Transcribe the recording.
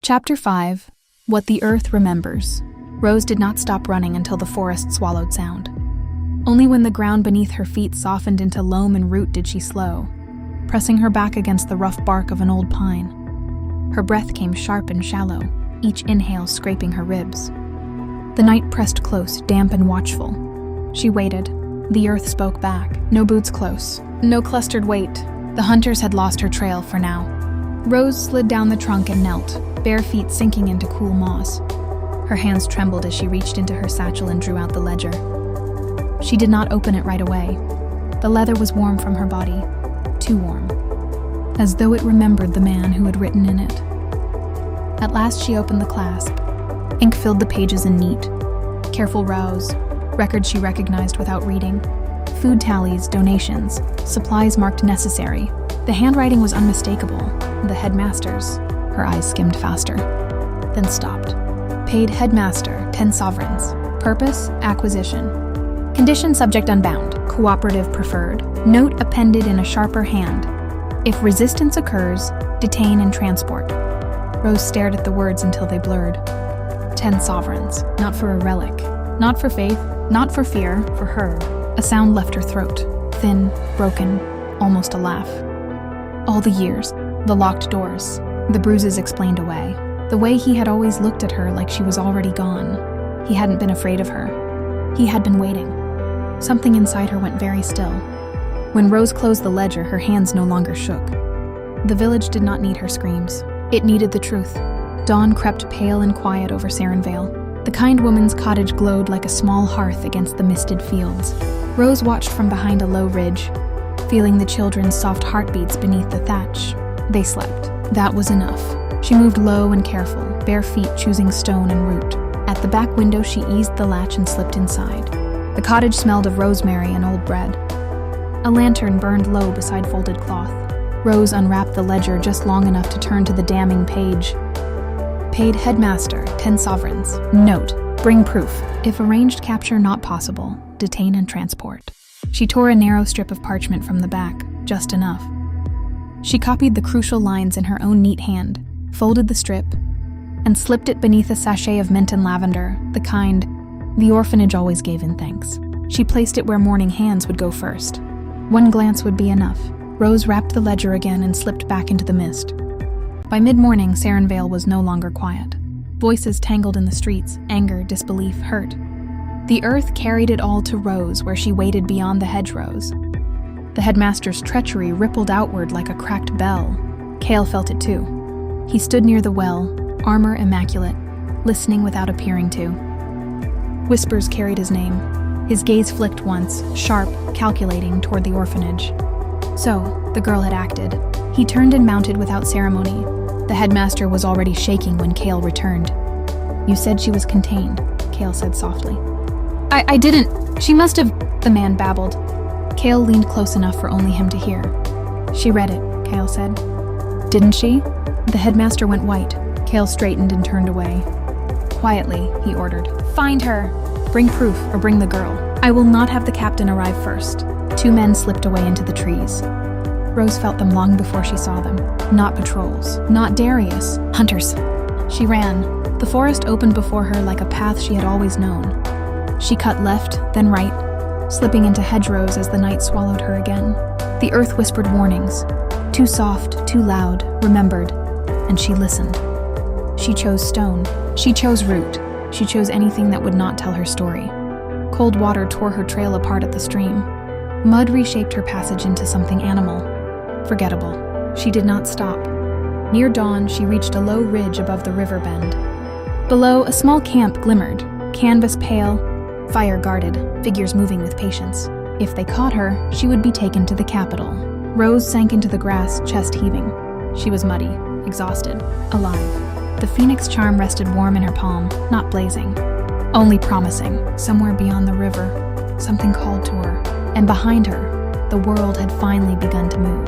Chapter 5. What the Earth Remembers. Rose did not stop running until the forest swallowed sound. Only when the ground beneath her feet softened into loam and root did she slow, pressing her back against the rough bark of an old pine. Her breath came sharp and shallow, each inhale scraping her ribs. The night pressed close, damp and watchful. She waited. The earth spoke back. No boots close. No clustered weight. The hunters had lost her trail for now. Rose slid down the trunk and knelt, bare feet sinking into cool moss. Her hands trembled as she reached into her satchel and drew out the ledger. She did not open it right away. The leather was warm from her body, too warm, as though it remembered the man who had written in it. At last she opened the clasp. Ink filled the pages in neat, careful rows, records she recognized without reading, food tallies, donations, supplies marked necessary. The handwriting was unmistakable. The headmaster's. Her eyes skimmed faster, then stopped. Paid headmaster, 10 sovereigns. Purpose, acquisition. Condition subject unbound, cooperative preferred. Note appended in a sharper hand. If resistance occurs, detain and transport. Rose stared at the words until they blurred. 10 sovereigns, not for a relic, not for faith, not for fear, for her. A sound left her throat, thin, broken, almost a laugh. All the years, the locked doors, the bruises explained away. The way he had always looked at her like she was already gone. He hadn't been afraid of her. He had been waiting. Something inside her went very still. When Rose closed the ledger, her hands no longer shook. The village did not need her screams. It needed the truth. Dawn crept pale and quiet over Serinvale. The kind woman's cottage glowed like a small hearth against the misted fields. Rose watched from behind a low ridge, feeling the children's soft heartbeats beneath the thatch. They slept. That was enough. She moved low and careful, bare feet choosing stone and root. At the back window, she eased the latch and slipped inside. The cottage smelled of rosemary and old bread. A lantern burned low beside folded cloth. Rose unwrapped the ledger just long enough to turn to the damning page. Paid headmaster, 10 sovereigns. Note, bring proof. If arranged capture not possible, detain and transport. She tore a narrow strip of parchment from the back, just enough. She copied the crucial lines in her own neat hand, folded the strip, and slipped it beneath a sachet of mint and lavender, the kind the orphanage always gave in thanks. She placed it where mourning hands would go first. One glance would be enough. Rose wrapped the ledger again and slipped back into the mist. By mid-morning, Serinvale was no longer quiet. Voices tangled in the streets, anger, disbelief, hurt. The earth carried it all to Rose, where she waited beyond the hedgerows. The headmaster's treachery rippled outward like a cracked bell. Cale felt it too. He stood near the well, armor immaculate, listening without appearing to. Whispers carried his name. His gaze flicked once, sharp, calculating, toward the orphanage. So, the girl had acted. He turned and mounted without ceremony. The headmaster was already shaking when Cale returned. You said she was contained, Cale said softly. I didn't. She must have, the man babbled. Cale leaned close enough for only him to hear. She read it, Cale said. Didn't she? The headmaster went white. Cale straightened and turned away. Quietly, he ordered. Find her. Bring proof or bring the girl. I will not have the captain arrive first. 2 men slipped away into the trees. Rose felt them long before she saw them. Not patrols. Not Darius. Hunters. She ran. The forest opened before her like a path she had always known. She cut left, then right, slipping into hedgerows as the night swallowed her again. The earth whispered warnings. Too soft, too loud, remembered. And she listened. She chose stone. She chose root. She chose anything that would not tell her story. Cold water tore her trail apart at the stream. Mud reshaped her passage into something animal. Forgettable. She did not stop. Near dawn, she reached a low ridge above the river bend. Below, a small camp glimmered, canvas pale, fire guarded, figures moving with patience. If they caught her, she would be taken to the capital. Rose sank into the grass, chest heaving. She was muddy, exhausted, alive. The phoenix charm rested warm in her palm, not blazing, only promising. Somewhere beyond the river, something called to her, and behind her, the world had finally begun to move.